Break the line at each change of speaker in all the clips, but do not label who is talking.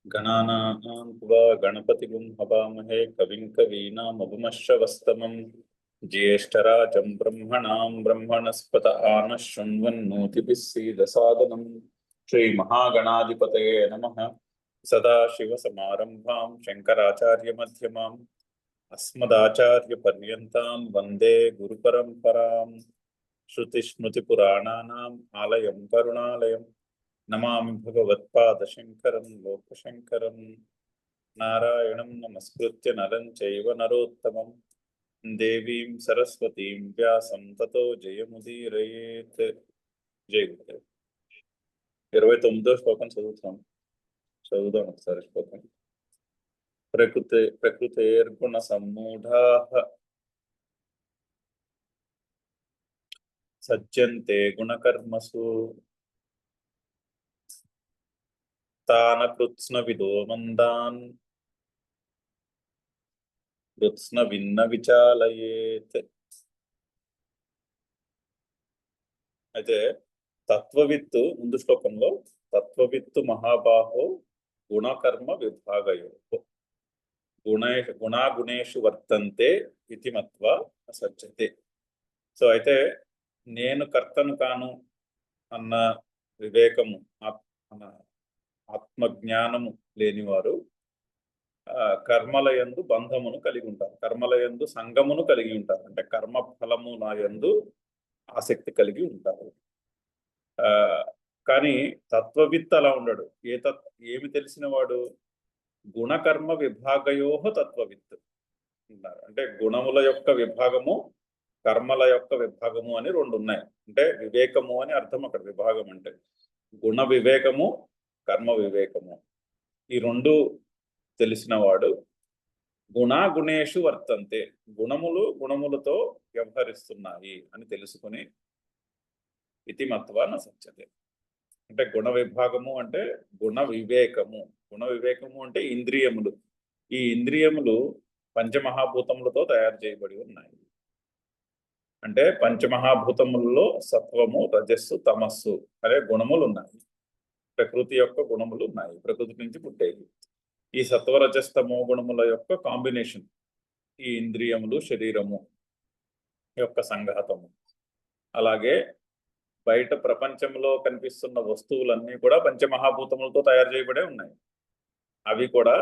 गणानां त्वा गणपतिगुं हवामहे कविं कवीनामुपमश्रवस्तमं ज्येष्ठराजं ब्रह्मणां ब्रह्मणस्पत आनः शृण्वन्नोतिभिः सीदसादनं श्रीमहागणाधिपतये नमः। सदाशिवसमारम्भां शङ्कराचार्यमध्यमाम् अस्मदाचार्यपर्यन्तां वन्दे गुरुपरम्पराम्। श्रुतिस्मृतिपुराणानाम् आलयं करुणालयं नमामि भगवत्पादशङ्करं लोकशङ्करं। नारायणं नमस्कृत्य नरं चैव नरोत्तमं देवीं सरस्वतीं व्यासं ततो जयमुदीरयेत्। జై గురుదేవ్. 29వ శ్లోకం చదువుదాం ఒకసారి శ్లోకం. ప్రకృతేర్గుణ సమ్మూఢాః సజ్జంతే గుణకర్మసు తాన కృత్స్నవిదో మందాన్ కృత్స్నవిన్న విచాలయేత్. అయితే తత్వవిత్తు ముందు శ్లోకంలో తత్వవిత్తు మహాబాహో గుణకర్మ విభాగయో గుణాగుణేషు వర్తంతే ఇతి మత్వా అసజ్జతే. సో అయితే నేను కర్తను కాను అన్న వివేకము ఆత్మజ్ఞానము లేనివారు కర్మలయందు బంధమును కలిగి ఉంటారు, కర్మలయందు సంగమును కలిగి ఉంటారు, అంటే కర్మ ఫలము నా యందు ఆసక్తి కలిగి ఉంటారు. కానీ తత్వవిత్ అలా ఉండడు. ఏమి తెలిసిన వాడు గుణకర్మ విభాగయోహ తత్వవిత్ ఉన్నారు. అంటే గుణముల యొక్క విభాగము కర్మల యొక్క విభాగము అని రెండు ఉన్నాయి. అంటే వివేకము అని అర్థం అక్కడ. విభాగం అంటే గుణ వివేకము కర్మ వివేకము, ఈ రెండు తెలిసిన వాడు గుణాగుణేషు వర్తంతే, గుణములు గుణములతో వ్యవహరిస్తున్నాయి అని తెలుసుకుని ఇతి మత్వా న సజ్జతే. అంటే గుణ విభాగము అంటే గుణ వివేకము. గుణ వివేకము అంటే ఇంద్రియములు. ఈ ఇంద్రియములు పంచమహాభూతములతో తయారు చేయబడి ఉన్నాయి. అంటే పంచమహాభూతములలో సత్వము రజస్సు తమస్సు అనే గుణములు ఉన్నాయి. ప్రకృతి యొక్క గుణములు ఉన్నాయి, ప్రకృతి నుంచి పుట్టేవి. ఈ సత్వరజస్తమో గుణముల యొక్క కాంబినేషన్ ఈ ఇంద్రియములు శరీరము యొక్క సంఘాతము. అలాగే బయట ప్రపంచంలో కనిపిస్తున్న వస్తువులన్నీ కూడా పంచమహాభూతములతో తయారు చేయబడే ఉన్నాయి. అవి కూడా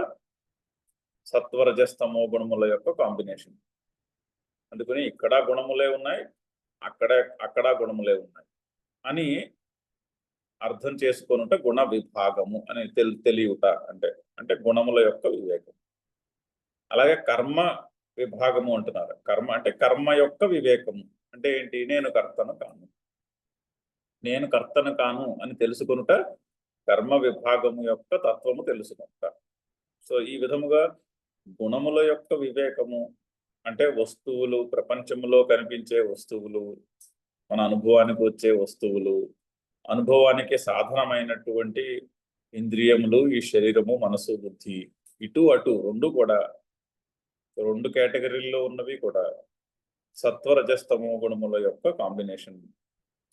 సత్వరజస్తమో గుణముల యొక్క కాంబినేషన్. అందుకని ఇక్కడ గుణములే ఉన్నాయి, అక్కడ గుణములే ఉన్నాయి అని అర్థం చేసుకొనుట గుణ విభాగము అని తెలియట అంటే అంటే గుణముల యొక్క వివేకం. అలాగే కర్మ విభాగము అంటున్నారు. కర్మ అంటే కర్మ యొక్క వివేకము అంటే ఏంటి? నేను కర్తను కాను అని తెలుసుకొనుట కర్మ విభాగము యొక్క తత్వము తెలుసుకొనుట. సో ఈ విధముగా గుణముల యొక్క వివేకము అంటే వస్తువులు, ప్రపంచంలో కనిపించే వస్తువులు, మన అనుభవానికి వచ్చే వస్తువులు, అనుభవానికి సాధనమైనటువంటి ఇంద్రియములు, ఈ శరీరము, మనసు, బుద్ధి, ఇటు అటు రెండు కేటగిరీల్లో ఉన్నవి కూడా సత్వరజస్తమో గుణముల యొక్క కాంబినేషన్.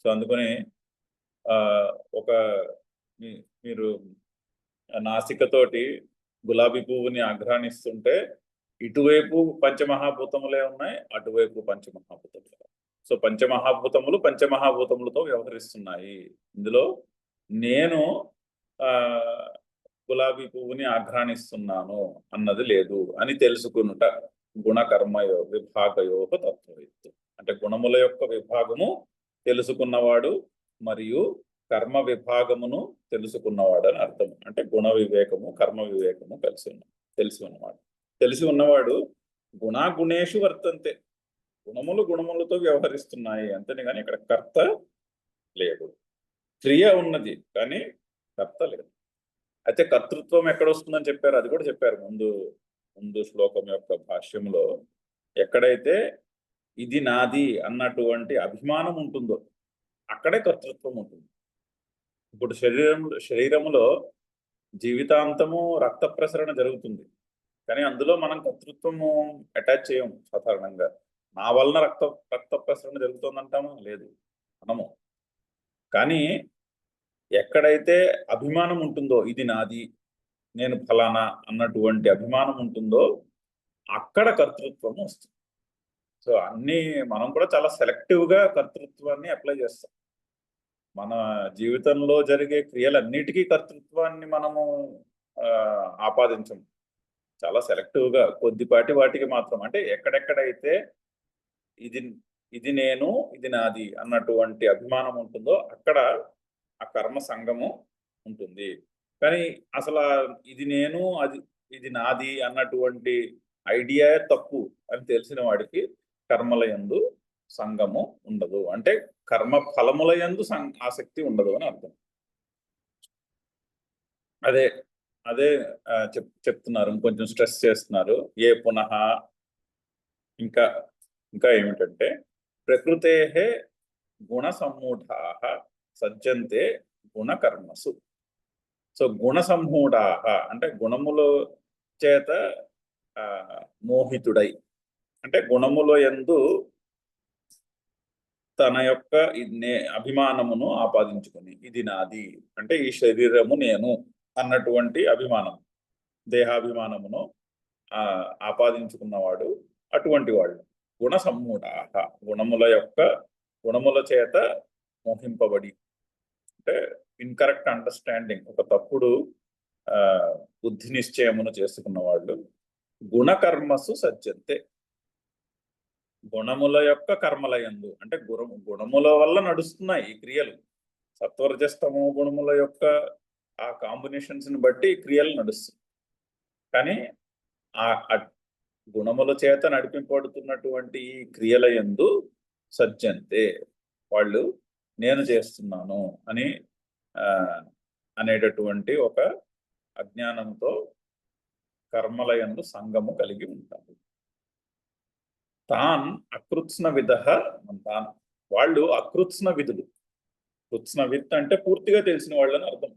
సో అందుకని మీరు నాసికతోటి గులాబీ పువ్వుని ఆఘ్రాణిస్తుంటే ఇటువైపు పంచమహాభూతములే ఉన్నాయి, అటువైపు పంచమహాభూతములే. సో పంచమహాభూతములతో వ్యవహరిస్తున్నాయి. ఇందులో నేను గులాబీ పువ్వుని ఆఘ్రాణిస్తున్నాను అన్నది లేదు అని తెలుసుకునుట గుణకర్మ విభాగయోహ తత్వవిత్తు. అంటే గుణముల యొక్క విభాగము తెలుసుకున్నవాడు మరియు కర్మ విభాగమును తెలుసుకున్నవాడు అని అర్థం. అంటే గుణ వివేకము కర్మ వివేకము తెలిసి ఉన్నవాడు గుణాగుణేషు వర్తంతే, గుణములు గుణములతో వ్యవహరిస్తున్నాయి అంతేనే. కానీ ఇక్కడ కర్త లేడు. క్రియ ఉన్నది కానీ కర్త లేదు. అయితే కర్తృత్వం ఎక్కడ వస్తుందని చెప్పారు, అది కూడా చెప్పారు ముందు శ్లోకం యొక్క భాష్యంలో. ఎక్కడైతే ఇది నాది అన్నటువంటి అభిమానం ఉంటుందో అక్కడే కర్తృత్వం ఉంటుంది. ఇప్పుడు శరీరములో జీవితాంతము రక్త ప్రసరణ జరుగుతుంది, కానీ అందులో మనం కర్తృత్వము అటాచ్ చేయము సాధారణంగా. నా వలన రక్త ప్రసరణ జరుగుతుందంటామా? లేదు, మనము. కానీ ఎక్కడైతే అభిమానం ఉంటుందో, ఇది నాది, నేను ఫలానా అన్నటువంటి అభిమానం ఉంటుందో అక్కడ కర్తృత్వం వస్తుంది. సో అన్ని మనం కూడా చాలా సెలెక్టివ్గా కర్తృత్వాన్ని అప్లై చేస్తాం. మన జీవితంలో జరిగే క్రియలన్నిటికీ కర్తృత్వాన్ని మనము ఆపాదించం. చాలా సెలెక్టివ్గా కొద్దిపాటి వాటికి మాత్రం, అంటే ఎక్కడెక్కడైతే ఇది ఇది నేను, ఇది నాది అన్నటువంటి అభిమానం ఉంటుందో అక్కడ ఆ కర్మ సంగము ఉంటుంది. కానీ అసలు ఇది నేను, ఇది నాది అన్నటువంటి ఐడియా తప్పు అని తెలిసిన వాడికి కర్మల యందు సంగము ఉండదు, అంటే కర్మ ఫలముల యందు ఆసక్తి ఉండదు అని అర్థం. అదే అదే చెప్తున్నారు, కొంచెం స్ట్రెస్ చేస్తున్నారు. ఏ పునః ఇంకా ఇంకా ఏమిటంటే ప్రకృతే గుణ సమ్మూఢా సజ్జంతే గుణకర్మసు. సో గుణ సమ్మూఢా అంటే గుణముల చేత మోహితుడై, అంటే గుణముల యందు తన యొక్క అభిమానమును ఆపాదించుకుని, ఇది నాది అంటే ఈ శరీరము నేను అన్నటువంటి అభిమానం, దేహాభిమానమును ఆపాదించుకున్నవాడు అటువంటి వాళ్ళు గుణ సమ్మూఢ, గుణముల చేత మోహింపబడి, అంటే ఇన్కరెక్ట్ అండర్స్టాండింగ్, ఒక తప్పుడు బుద్ధి నిశ్చయమును చేసుకున్న వాళ్ళు గుణకర్మసు సజ్జంతే, గుణముల యొక్క కర్మల యందు, అంటే గుణముల వల్ల నడుస్తున్నాయి ఈ క్రియలు. సత్వరజస్తమో గుణముల యొక్క ఆ కాంబినేషన్స్ ని బట్టి ఈ క్రియలు నడుస్తుంది. కానీ ఆ గుణముల చేత నడిపింపబడుతున్నటువంటి ఈ క్రియల యందు సజ్జంతే, వాళ్ళు నేను చేస్తున్నాను అని అనేటటువంటి ఒక అజ్ఞానంతో కర్మల యందు సంగము కలిగి ఉంటారు. తాన్ అకృత్స్న విధ తాన్, వాళ్ళు అకృత్స్న విధులు. కృత్స్నవిత్ అంటే పూర్తిగా తెలిసిన వాళ్ళని అర్థం.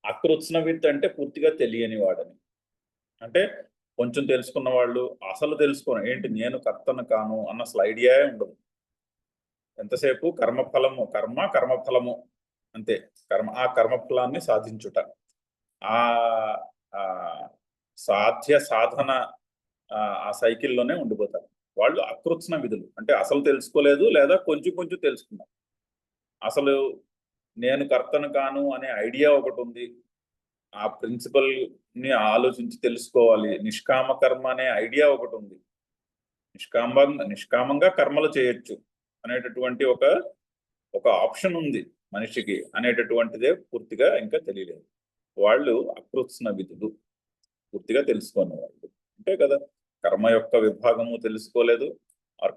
అకృత్స్నవిత్ అంటే పూర్తిగా తెలియని వాడని, అంటే కొంచెం తెలుసుకున్న వాళ్ళు, అసలు తెలుసుకోను ఏంటి నేను కర్తను కాను అన్న అసలు ఐడియా ఉండదు. ఎంతసేపు కర్మఫలము, కర్మఫలము అంతే, ఆ కర్మఫలాన్ని సాధించుట, ఆ సాధ్య సాధన ఆ సైకిల్లోనే ఉండిపోతారు. వాళ్ళు అకృత్స్న విధులు, అంటే అసలు తెలుసుకోలేదు లేదా కొంచెం కొంచెం తెలుసుకున్నారు. అసలు నేను కర్తను కాను అనే ఐడియా ఒకటి ఉంది, ఆ ప్రిన్సిపల్ ని ఆలోచించి తెలుసుకోవాలి. నిష్కామ కర్మ అనే ఐడియా ఒకటి ఉంది, నిష్కామంగా కర్మలు చేయొచ్చు అనేటటువంటి ఒక ఆప్షన్ ఉంది మనిషికి అనేటటువంటిదే పూర్తిగా ఇంకా తెలియలేదు. వాళ్ళు అకృత్స్న విధులు, పూర్తిగా తెలుసుకున్న వాళ్ళు అంతే కదా. కర్మ యొక్క విభాగము తెలుసుకోలేదు,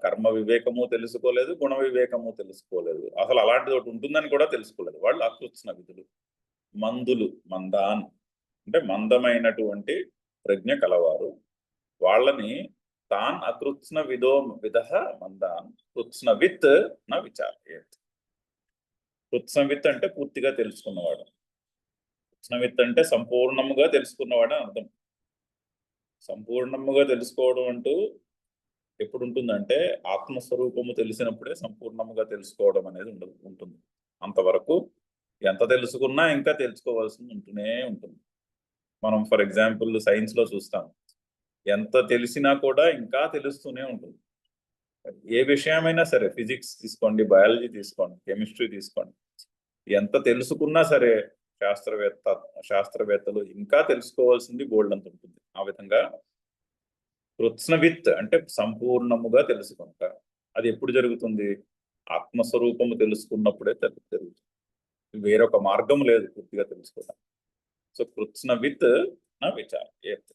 కర్మ వివేకము తెలుసుకోలేదు, గుణ వివేకము తెలుసుకోలేదు, అసలు అలాంటిది ఒకటి ఉంటుందని కూడా తెలుసుకోలేదు. వాళ్ళు అకృత్స్న విధులు. మందులు, మందాన్ అంటే మందమైనటువంటి ప్రజ్ఞ కలవారు, వాళ్ళని తాన్ అకృత్స్న విధ మందాన్ కృత్స్నవిత్ నా విచారయేత్. కృత్స్నవిత్ అంటే పూర్తిగా తెలుసుకున్నవాడు, కృత్స్నవిత్ అంటే సంపూర్ణముగా తెలుసుకున్నవాడు అని అర్థం. సంపూర్ణముగా తెలుసుకోవడం అంటూ ఎప్పుడు ఉంటుందంటే ఆత్మస్వరూపము తెలిసినప్పుడే సంపూర్ణముగా తెలుసుకోవడం అనేది ఉంటుంది. అంతవరకు ఎంత తెలుసుకున్నా ఇంకా తెలుసుకోవాల్సింది ఉంటూనే ఉంటుంది. మనం ఫర్ ఎగ్జాంపుల్ సైన్స్ లో చూస్తాం, ఎంత తెలిసినా కూడా ఇంకా తెలుస్తూనే ఉంటుంది. ఏ విషయమైనా సరే, ఫిజిక్స్ తీసుకోండి, బయాలజీ తీసుకోండి, కెమిస్ట్రీ తీసుకోండి, ఎంత తెలుసుకున్నా సరే శాస్త్రవేత్తలు ఇంకా తెలుసుకోవాల్సింది బోల్డ్ అంత ఉంటుంది. ఆ విధంగా కృత్స్నవిత్ అంటే సంపూర్ణముగా తెలుసుకుంట. అది ఎప్పుడు జరుగుతుంది? ఆత్మస్వరూపము తెలుసుకున్నప్పుడే జరుగుతుంది. వేరొక మార్గం లేదు పూర్తిగా తెలుసుకోవడం. సో కృత్స్నవిత్ నా విచారయేత్,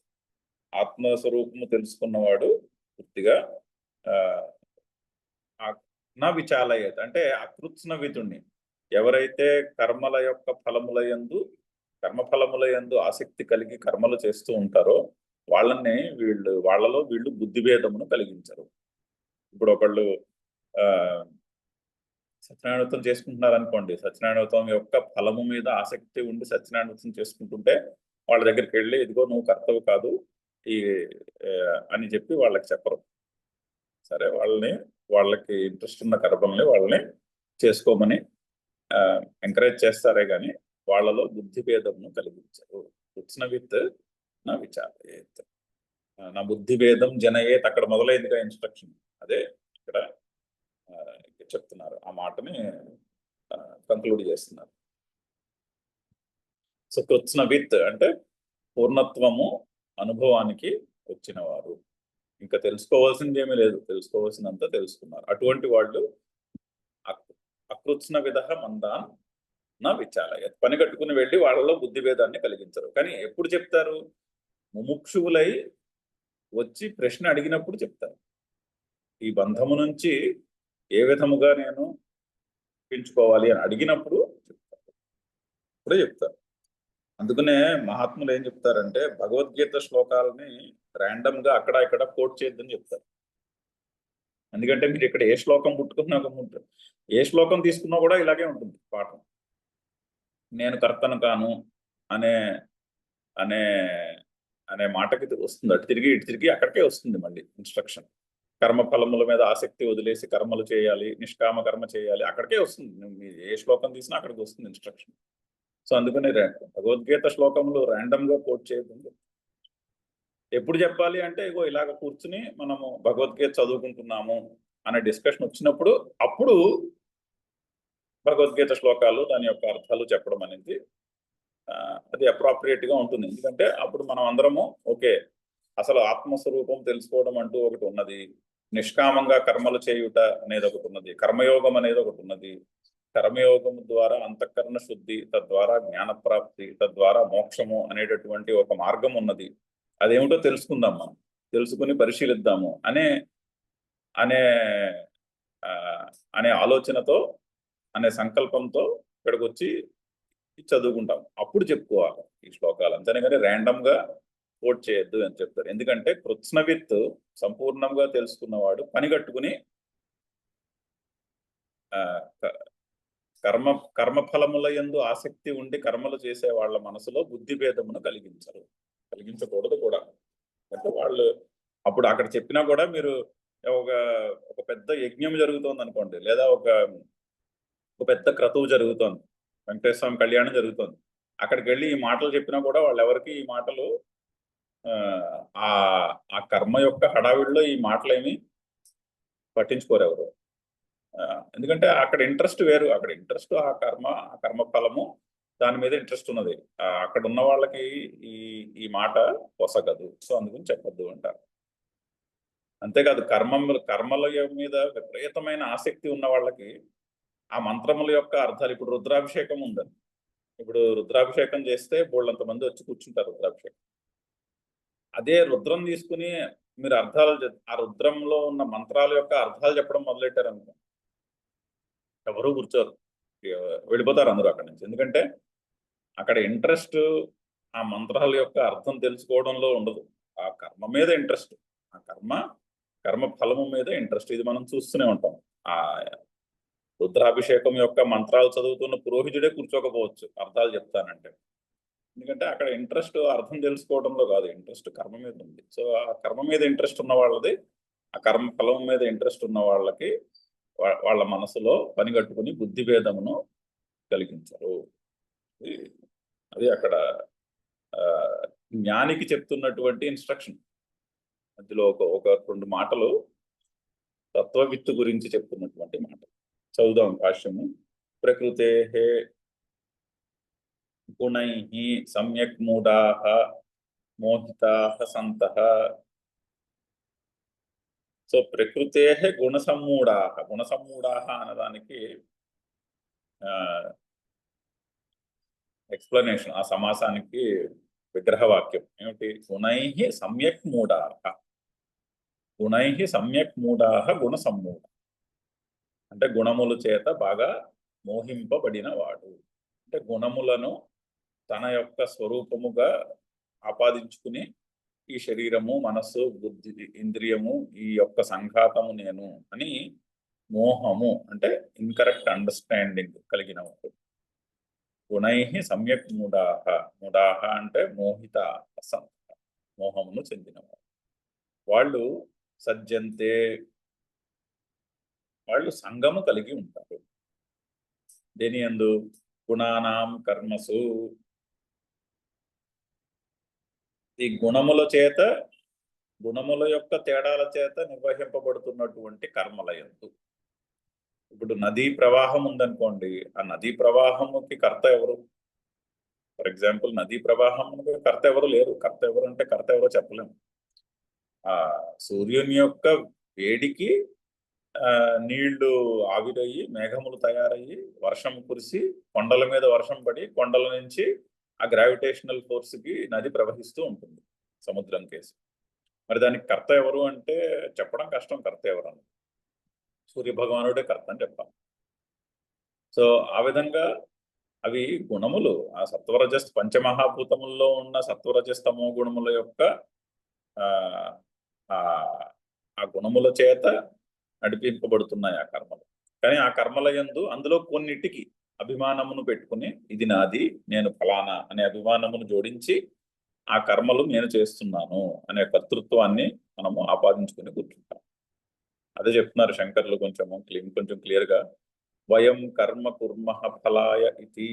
ఆత్మస్వరూపము తెలుసుకున్నవాడు పూర్తిగా నా విచారయేత్ అంటే అకృత్స్నవితుణ్ణి. ఎవరైతే కర్మల యొక్క కర్మఫలముల యందు ఆసక్తి కలిగి కర్మలు చేస్తూ ఉంటారో వాళ్ళలో వీళ్ళు బుద్ధిభేదమును కలిగించరు. ఇప్పుడు ఒకళ్ళు సత్యనారాయణ వ్రతం చేసుకుంటున్నారు అనుకోండి, సత్యనారాయణ వ్రతం యొక్క ఫలము మీద ఆసక్తి ఉండి సత్యనారాయణ వ్రతం చేసుకుంటుంటే వాళ్ళ దగ్గరికి వెళ్ళి ఇదిగో నువ్వు కర్తవు కాదు అని చెప్పి వాళ్ళకి చెప్పరు. సరే, వాళ్ళకి ఇంట్రెస్ట్ ఉన్న కర్మల్ని వాళ్ళని చేసుకోమని ఎంకరేజ్ చేస్తారే కానీ వాళ్ళలో బుద్ధి భేదమును కలిగించరు. కృత్స్నవిత్ నా విచారయేత్, నా బుద్ధి భేదం జనయేత్, అక్కడ మొదలైందిగా ఇన్స్ట్రక్షన్. అదే ఇక్కడ చెప్తున్నారు, ఆ మాటని కంక్లూడ్ చేస్తున్నారు. సో కృత్స్నవిత్ అంటే పూర్ణత్వము అనుభవానికి వచ్చిన వారు, ఇంకా తెలుసుకోవాల్సింది ఏమీ లేదు, తెలుసుకోవాల్సినంత తెలుసుకున్నారు. అటువంటి వాళ్ళు అకృత్స్న విధ మందాన్ నా విచారయత్, పని కట్టుకుని వెళ్ళి వాళ్ళలో బుద్ధి భేదాన్ని కలిగించరు. కానీ ఎప్పుడు చెప్తారు? ముముక్షువులై వచ్చి ప్రశ్న అడిగినప్పుడు చెప్తారు. ఈ బంధము నుంచి ఏ విధముగా నేను పెంచుకోవాలి అని అడిగినప్పుడు చెప్తారు, ఇప్పుడే చెప్తారు. అందుకనే మహాత్ములు ఏం చెప్తారంటే భగవద్గీత శ్లోకాలని ర్యాండమ్ గా అక్కడ ఇక్కడ కోట్ చేయొద్దని చెప్తారు. ఎందుకంటే మీరు ఇక్కడ ఏ శ్లోకం పుట్టుకున్నా, ఏ శ్లోకం తీసుకున్నా కూడా ఇలాగే ఉంటుంది పాఠం. నేను కర్తను కాను అనే అనే అనే మాటకి వస్తుంది, అటు తిరిగి ఇటు తిరిగి అక్కడికే వస్తుంది మళ్ళీ ఇన్స్ట్రక్షన్. కర్మఫలముల మీద ఆసక్తి వదిలేసి కర్మలు చేయాలి, నిష్కామ కర్మ చేయాలి, అక్కడికే వస్తుంది. ఏ శ్లోకం తీసినా అక్కడికి వస్తుంది ఇన్స్ట్రక్షన్. సో అందుకని భగవద్గీత శ్లోకములు ర్యాండమ్ గా కోట్ చేయకుండా ఎప్పుడు చెప్పాలి అంటే ఇగో ఇలాగ కూర్చుని మనము భగవద్గీత చదువుకుంటున్నాము అనే డిస్కషన్ వచ్చినప్పుడు అప్పుడు భగవద్గీత శ్లోకాలు దాని యొక్క అర్థాలు చెప్పడం అనేది అది అప్రాప్రియేట్ గా ఉంటుంది. ఎందుకంటే అప్పుడు మనం అందరము ఓకే, అసలు ఆత్మస్వరూపం తెలుసుకోవడం అంటూ ఒకటి ఉన్నది, నిష్కామంగా కర్మలు చేయుట అనేది ఒకటి ఉన్నది, కర్మయోగం అనేది ఒకటి ఉన్నది, కర్మయోగం ద్వారా అంతఃకరణ శుద్ధి, తద్వారా జ్ఞానప్రాప్తి, తద్వారా మోక్షము అనేటటువంటి ఒక మార్గం ఉన్నది. అదేమిటో తెలుసుకుందాం, మనం తెలుసుకుని పరిశీలిద్దాము అనే అనే అనే ఆలోచనతో, అనే సంకల్పంతో ఇక్కడికి వచ్చి చదువుకుంటాం. అప్పుడు చెప్పుకోవాలి ఈ శ్లోకాలు, అంతేగాని ర్యాండమ్ గా కోట్ చేయొద్దు అని చెప్తారు. ఎందుకంటే కృత్స్నవిత్ సంపూర్ణంగా తెలుసుకున్నవాడు పని కట్టుకుని కర్మఫలముల యందు ఆసక్తి ఉండి కర్మలు చేసే వాళ్ళ మనసులో బుద్ధి భేదమును కలిగించకూడదు కూడా. అంటే వాళ్ళు అప్పుడు అక్కడ చెప్పినా కూడా మీరు ఒక పెద్ద యజ్ఞం జరుగుతోంది అనుకోండి, లేదా ఒక పెద్ద క్రతువు జరుగుతోంది, వెంకటేశ్వర స్వామి కళ్యాణం జరుగుతోంది, అక్కడికి వెళ్ళి ఈ మాటలు చెప్పినా కూడా వాళ్ళు ఎవరికి ఈ మాటలు ఆ కర్మ యొక్క హడావిడిలో ఈ మాటలేమి పట్టించుకోరు ఎవరు. ఎందుకంటే అక్కడ ఇంట్రెస్ట్ వేరు, అక్కడ ఇంట్రెస్ట్ ఆ కర్మ ఫలము దాని మీద ఇంట్రెస్ట్ ఉన్నది. అక్కడ ఉన్న వాళ్ళకి ఈ మాట పొసగదు, సో అందుకని చెప్పద్దు అంటారు. అంతేకాదు కర్మల మీద విపరీతమైన ఆసక్తి ఉన్న వాళ్ళకి ఆ మంత్రముల యొక్క అర్థాలు, ఇప్పుడు రుద్రాభిషేకం ఉందని, ఇప్పుడు రుద్రాభిషేకం చేస్తే బోళ్ళంత మంది వచ్చి కూర్చుంటారు రుద్రాభిషేకం. అదే రుద్రం తీసుకుని మీరు ఆ రుద్రంలో ఉన్న మంత్రాల యొక్క అర్థాలు చెప్పడం మొదలెట్టారు అనుకో, ఎవరు కూర్చోరు, వెళ్ళిపోతారు అందరూ అక్కడి నుంచి. ఎందుకంటే అక్కడ ఇంట్రెస్ట్ ఆ మంత్రాల యొక్క అర్థం తెలుసుకోవడంలో ఉండదు, ఆ కర్మ మీద ఇంట్రెస్ట్, ఆ కర్మ ఫలము మీద ఇంట్రెస్ట్. ఇది మనం చూస్తూనే ఉంటాం. ఆ రుద్రాభిషేకం యొక్క మంత్రాలు చదువుతున్న పురోహితుడే కూర్చోకపోవచ్చు అర్థాలు చెప్తానంటే, ఎందుకంటే అక్కడ ఇంట్రెస్ట్ అర్థం తెలుసుకోవడంలో కాదు, ఇంట్రెస్ట్ కర్మ మీద ఉంది. సో ఆ కర్మ మీద ఇంట్రెస్ట్ ఉన్న వాళ్ళది, ఆ కర్మ ఫలం మీద ఇంట్రెస్ట్ ఉన్న వాళ్ళకి వాళ్ళ మనసులో పని కట్టుకుని బుద్ధి భేదమును కలిగించరు. అది అక్కడ జ్ఞానికి చెప్తున్నటువంటి ఇన్స్ట్రక్షన్. అందులో ఒక 2 మాటలు తత్వవిత్తు గురించి చెప్తున్నటువంటి మాట చదువుదాం భాష్యము. ప్రకృతే గుణై సమ్యక్ మూఢాః మోహితాః సంతః. సో ప్రకృతే గుణసమ్మూఢాః అన్నదానికి ఎక్స్ప్లెనేషన్, ఆ సమాసానికి విగ్రహవాక్యం ఏమిటి? గుణై సమ్యక్ మూఢాః గుణసమ్మూఢ అంటే గుణముల చేత బాగా మోహింపబడిన వాడు. అంటే గుణములను తన యొక్క స్వరూపముగా ఆపాదించుకుని ఈ శరీరము, మనస్సు, బుద్ధి, ఇంద్రియము, ఈ యొక్క సంఘాతము నేను అని మోహము అంటే ఇన్కరెక్ట్ అండర్స్టాండింగ్ కలిగిన వాడు. గుణై సమ్యక్ మూఢాః అంటే మోహిత మోహమును చెందినవాడు. వాళ్ళు సజ్జంతే, వాళ్ళు సంఘము కలిగి ఉంటారు. దేని యందు? గుణానాం కర్మసు. ఈ గుణముల చేత, గుణముల యొక్క తేడాల చేత నిర్వహింపబడుతున్నటువంటి కర్మల యందు. ఇప్పుడు నదీ ప్రవాహం ఉందనుకోండి, ఆ నదీ ప్రవాహముకి కర్త ఎవరు? ఫర్ ఎగ్జాంపుల్, నదీ ప్రవాహంకి కర్త ఎవరు లేరు. కర్త ఎవరు అంటే కర్త ఎవరో చెప్పలేము. ఆ సూర్యుని యొక్క వేడికి నీళ్లు ఆవిరయ్యి, మేఘములు తయారయ్యి, వర్షం కురిసి, కొండల మీద వర్షం పడి, కొండల నుంచి ఆ గ్రావిటేషనల్ ఫోర్స్ కి నది ప్రవహిస్తూ ఉంటుంది సముద్రం కేసి. మరి దానికి కర్త ఎవరు అంటే చెప్పడం కష్టం. కర్త ఎవరు అని సూర్య భగవానుడే కర్త అని చెప్పాలి. సో ఆ విధంగా అవి గుణములు, ఆ సత్వరజస్ పంచమహాభూతముల్లో ఉన్న సత్వరజస్ తమో గుణముల యొక్క ఆ గుణముల చేత నడిపింపబడుతున్నాయి ఆ కర్మలు. కానీ ఆ కర్మల యందు అందులో కొన్నిటికి అభిమానమును పెట్టుకుని, ఇది నాది, నేను ఫలానా అనే అభిమానమును జోడించి ఆ కర్మలు నేను చేస్తున్నాను అనే కర్తృత్వాన్ని మనము ఆపాదించుకుని కూర్చుంటాం. అదే చెప్తున్నారు శంకర్లు కొంచెం క్లియర్ గా, వయం కర్మ కుర్మః ఫలాయ ఇతి.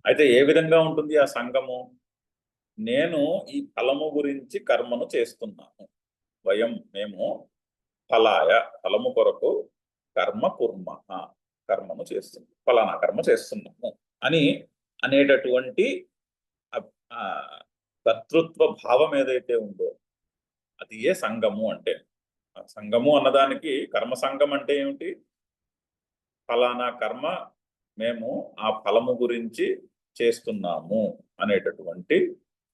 అయితే ఏ విధంగా ఉంటుంది ఆ సంగము? నేను ఈ ఫలము గురించి కర్మను చేస్తున్నాను. వయం, మేము, ఫలాయ, ఫలము కొరకు, కర్మ కుర్మః, కర్మను చేస్తున్నాం, ఫలానా కర్మ చేస్తున్నాము అని అనేటటువంటి కర్తృత్వ భావం ఏదైతే ఉందో అది ఏ సంగము అంటే. సంగము అన్నదానికి, కర్మ సంగం అంటే ఏమిటి? ఫలానా కర్మ మేము ఆ ఫలము గురించి చేస్తున్నాము అనేటటువంటి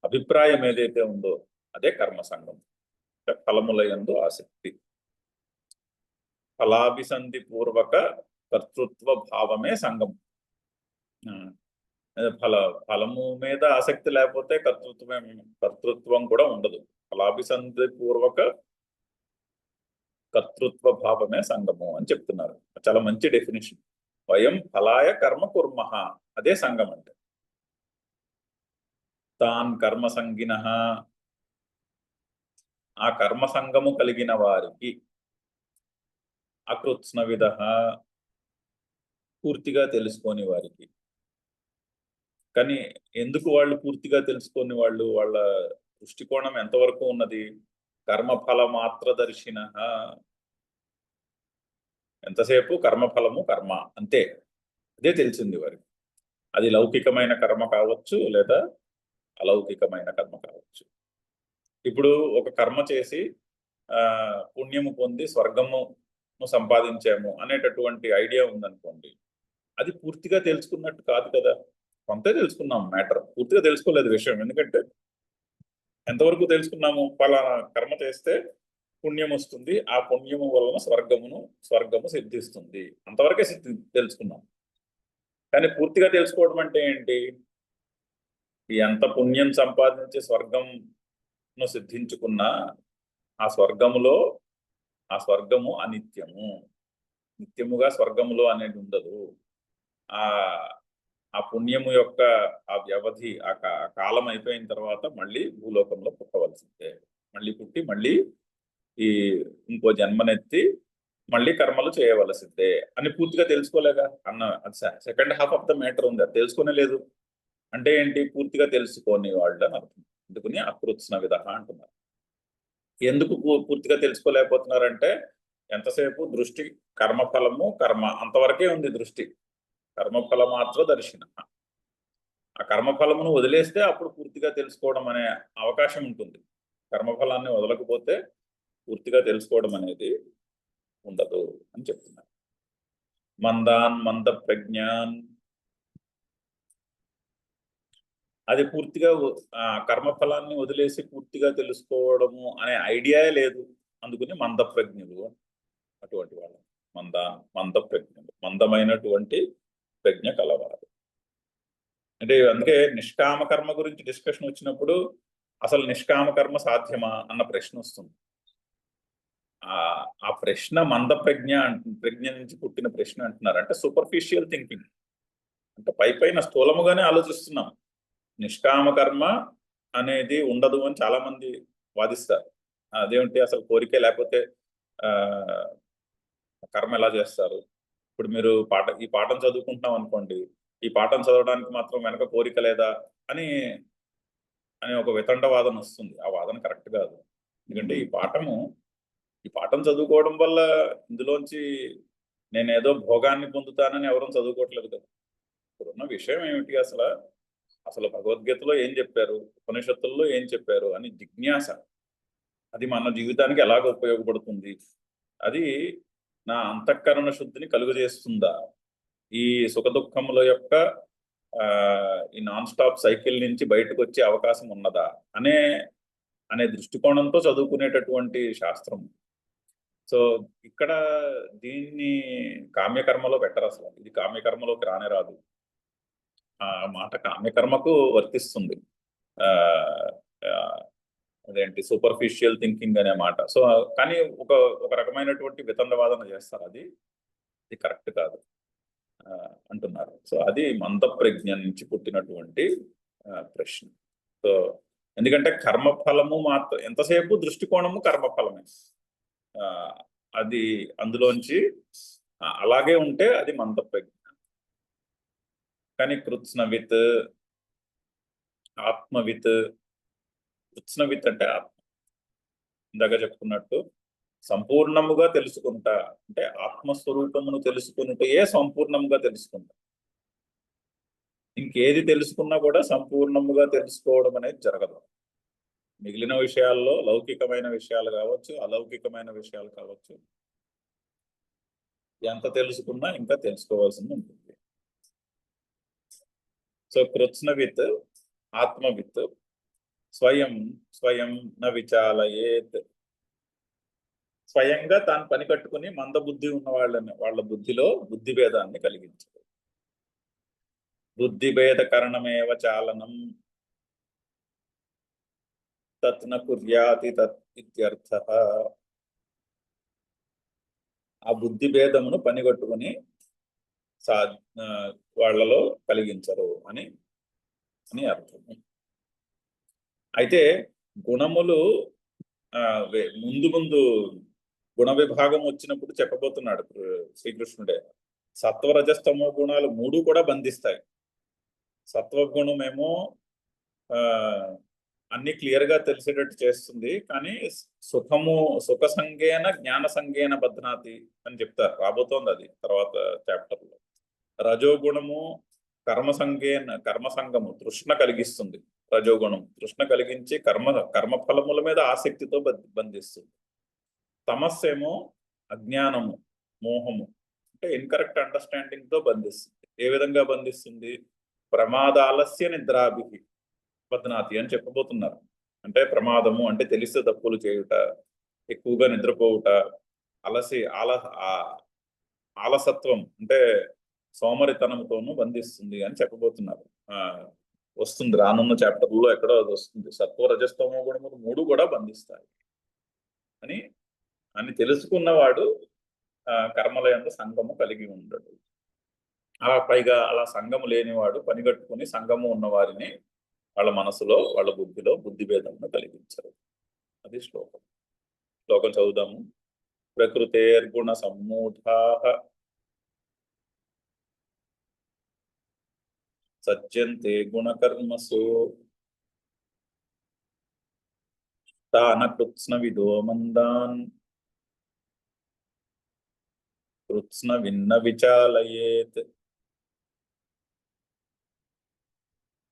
అభిప్రాయం ఏదైతే ఉందో అదే కర్మ సంగం. ఫలముల యందు ఆసక్తి, ఫలాభిసంధి పూర్వక కర్తృత్వ భావమే సంగం. ఫలము మీద ఆసక్తి లేకపోతే కర్తృత్వం కూడా ఉండదు. ఫలాభిసంధి పూర్వక కర్తృత్వ భావమే సంగము అని చెప్తున్నారు. చాలా మంచి డెఫినేషన్. వయం ఫలాయ కర్మ కుర్మః, అదే సంగం అంటే. తాన్ కర్మ సంగినః, ఆ కర్మ సంగము కలిగిన వారికి, అకృత్స్నవిదః, పూర్తిగా తెలుసుకోని వారికి. కానీ ఎందుకు వాళ్ళు పూర్తిగా తెలుసుకోని వాళ్ళు? వాళ్ళ దృష్టికోణం ఎంతవరకు ఉన్నది? కర్మఫల మాత్రదర్శినః, ఎంతసేపు కర్మఫలము కర్మ అంతే, అదే తెలిసింది వారికి. అది లౌకికమైన కర్మ కావచ్చు, లేదా అలౌకికమైన కర్మ కావచ్చు. ఇప్పుడు ఒక కర్మ చేసి పుణ్యము పొంది స్వర్గము సంపాదించాము అనేటటువంటి ఐడియా ఉందనుకోండి, అది పూర్తిగా తెలుసుకున్నట్టు కాదు కదా. కొంతే తెలుసుకున్నాం మ్యాటర్, పూర్తిగా తెలుసుకోలేదు విషయం. ఎందుకంటే ఎంతవరకు తెలుసుకున్నాము? పలానా కర్మ చేస్తే పుణ్యం వస్తుంది, ఆ పుణ్యము వలన స్వర్గము సిద్ధిస్తుంది, అంతవరకే తెలుసుకున్నాం. కానీ పూర్తిగా తెలుసుకోవడం అంటే ఏంటి? ఎంత పుణ్యం సంపాదించి స్వర్గంను సిద్ధించుకున్నా ఆ స్వర్గము అనిత్యము, నిత్యముగా స్వర్గములో అనేది ఉండదు. ఆ పుణ్యము యొక్క ఆ వ్యవధి, ఆ కాలం అయిపోయిన తర్వాత మళ్ళీ భూలోకంలో పుట్టవలసిందే. మళ్ళీ పుట్టి మళ్ళీ ఇంకో జన్మనెత్తి మళ్ళీ కర్మలు చేయవలసిందే అని పూర్తిగా తెలుసుకోలేగా అన్న second half of the matter ఉంది. అది తెలుసుకునే లేదు అంటే ఏంటి? పూర్తిగా తెలుసుకోని వాళ్ళు అని అర్థం. అందుకని అకృత్స్నవిదః అంటున్నారు. ఎందుకు పూర్తిగా తెలుసుకోలేకపోతున్నారంటే ఎంతసేపు దృష్టి కర్మఫలము కర్మ అంతవరకే ఉంది దృష్టి. కర్మఫల మాత్ర దర్శన. ఆ కర్మఫలమును వదిలేస్తే అప్పుడు పూర్తిగా తెలుసుకోవడం అనే అవకాశం ఉంటుంది. కర్మఫలాన్ని వదలకపోతే పూర్తిగా తెలుసుకోవడం అనేది ఉండదు అని చెప్తున్నారు. మందాన్ మంద ప్రజ్ఞాన్, అది పూర్తిగా కర్మఫలాన్ని వదిలేసి పూర్తిగా తెలుసుకోవడము అనే ఐడియా లేదు. అందుకని మంద ప్రజ్ఞులు అటువంటి వాళ్ళు. మంద ప్రజ్ఞులు, మందమైనటువంటి ప్రజ్ఞ కలవారు. అంటే అందుకే నిష్కామ కర్మ గురించి డిస్కషన్ వచ్చినప్పుడు అసలు నిష్కామ కర్మ సాధ్యమా అన్న ప్రశ్న వస్తుంది. ఆ ప్రశ్న మంద ప్రజ్ఞ నుంచి పుట్టిన ప్రశ్న అంటున్నారు. అంటే సూపర్ఫిషియల్ థింకింగ్, అంటే పైన స్థూలముగానే ఆలోచిస్తున్నాం. నిష్కామ కర్మ అనేది ఉండదు అని చాలా మంది వాదిస్తారు. అదేమిటి, అసలు కోరిక లేకపోతే కర్మ ఎలా చేస్తారు? ఇప్పుడు మీరు ఈ పాఠం చదువుకుంటున్నాం అనుకోండి, ఈ పాఠం చదవడానికి మాత్రం వెనక కోరిక లేదా అని అని ఒక వితండ వాదన వస్తుంది. ఆ వాదన కరెక్ట్ కాదు. ఎందుకంటే ఈ పాఠం చదువుకోవడం వల్ల ఇందులోంచి నేనేదో భోగాన్ని పొందుతానని ఎవరూ చదువుకోవట్లేదు కదా. ఇప్పుడున్న విషయం ఏమిటి, అసలు భగవద్గీతలో ఏం చెప్పారు, ఉపనిషత్తుల్లో ఏం చెప్పారు అని జిజ్ఞాస. అది మన జీవితానికి ఎలాగ ఉపయోగపడుతుంది, అది నా అంతఃకరణ శుద్ధిని కలుగజేస్తుందా, ఈ సుఖదుఖముల యొక్క ఈ నాన్ స్టాప్ సైకిల్ నుంచి బయటకు వచ్చే అవకాశం ఉన్నదా అనే దృష్టికోణంతో చదువుకునేటటువంటి శాస్త్రం. సో ఇక్కడ దీన్ని కామ్యకర్మలో పెట్టరు. అసలు ఇది కామ్యకర్మలోకి రానే రాదు. ఆ మాట కామ్యకర్మకు వర్తిస్తుంది. అదేంటి సూపర్ఫిషియల్ థింకింగ్ అనే మాట. సో కానీ ఒక రకమైనటువంటి వితండవాదన చేస్తారు. అది కరెక్ట్ కాదు అంటున్నారు. సో అది మందప్రజ్ఞ నుంచి పుట్టినటువంటి ప్రశ్న. సో ఎందుకంటే కర్మఫలము మాత్రం ఎంతసేపు దృష్టికోణము కర్మఫలమే. అది అందులోంచి అలాగే ఉంటే అది మందప్రజ్ఞ. కానీ కృత్స్నవిత్, ఆత్మవిత్. కృత్స్నవిత్ అంటే ఆత్మ, ఇందాక చెప్పుకున్నట్టు సంపూర్ణముగా తెలుసుకుంటా అంటే ఆత్మస్వరూపమును తెలుసుకున్నట్టే సంపూర్ణముగా తెలుసుకుంటా. ఇంకేది తెలుసుకున్నా కూడా సంపూర్ణముగా తెలుసుకోవడం అనేది జరగదు. మిగిలిన విషయాల్లో లౌకికమైన విషయాలు కావచ్చు, అలౌకికమైన విషయాలు కావచ్చు, ఎంత తెలుసుకున్నా ఇంకా తెలుసుకోవాల్సింది ఉంటుంది. సో కృత్స్నవిత్, ఆత్మవిత్, స్వయం న విచాలయేత్. స్వయంగా తాను పని కట్టుకుని మందబుద్ధి ఉన్న వాళ్ళ బుద్ధిలో బుద్ధి భేదాన్ని కలిగించదు. బుద్ధి భేద కరణమేవ చాలనం తత్న కుర్యాతి తత్ ఇత్యర్థః. ఆ బుద్ధి భేదమును పనిగట్టుకుని వాళ్ళలో కలిగించరు అని అర్థం. అయితే గుణములు ముందు గుణ విభాగం వచ్చినప్పుడు చెప్పబోతున్నాడు శ్రీకృష్ణుడే. సత్వరజస్తమో గుణాలు 3 కూడా బంధిస్తాయి. సత్వగుణమేమో అన్ని క్లియర్ గా తెలిసేటట్టు చేస్తుంది, కానీ సుఖ సంగేన జ్ఞాన సంగేన బధ్నాతి అని చెప్తారు. రాబోతోంది అది తర్వాత చాప్టర్ లో. రజోగుణము కర్మసంగము తృష్ణ కలిగిస్తుంది. రజోగుణం తృష్ణ కలిగించి కర్మఫలముల మీద ఆసక్తితో బంధిస్తుంది. తమస్సేమో అజ్ఞానము, మోహము అంటే ఇన్కరెక్ట్ అండర్స్టాండింగ్ తో బంధిస్తుంది. ఏ విధంగా బంధిస్తుంది? ప్రమాదాలస్య నిద్రాభి బధ్నాతి అని చెప్పబోతున్నారు. అంటే ప్రమాదము అంటే తెలిస్తే తప్పులు చేయుట, ఎక్కువగా నిద్రపోవుట, ఆలసత్వం అంటే సోమరితనంతోనూ బంధిస్తుంది అని చెప్పబోతున్నారు. వస్తుంది రానున్న చాప్టర్లో ఎక్కడో అది వస్తుంది. సత్వ రజస్తమో గుణములు 3 కూడా బంధిస్తాయి అని తెలుసుకున్నవాడు కర్మల యందు సంగము కలిగి ఉండడు. పైగా అలా సంగము లేనివాడు పనిగట్టుకుని సంగము ఉన్న వారిని వాళ్ళ మనసులో వాళ్ళ బుద్ధిలో బుద్ధి భేదమును కలిగించరు. అది శ్లోకం చదువుదాము. ప్రకృతేర్గుణ సమ్మూఢాః సజ్జంతే గుణకర్మసు తాన కృత్స్నవిదో మందాన్ కృత్స్నవిన్న విచాలయేత్.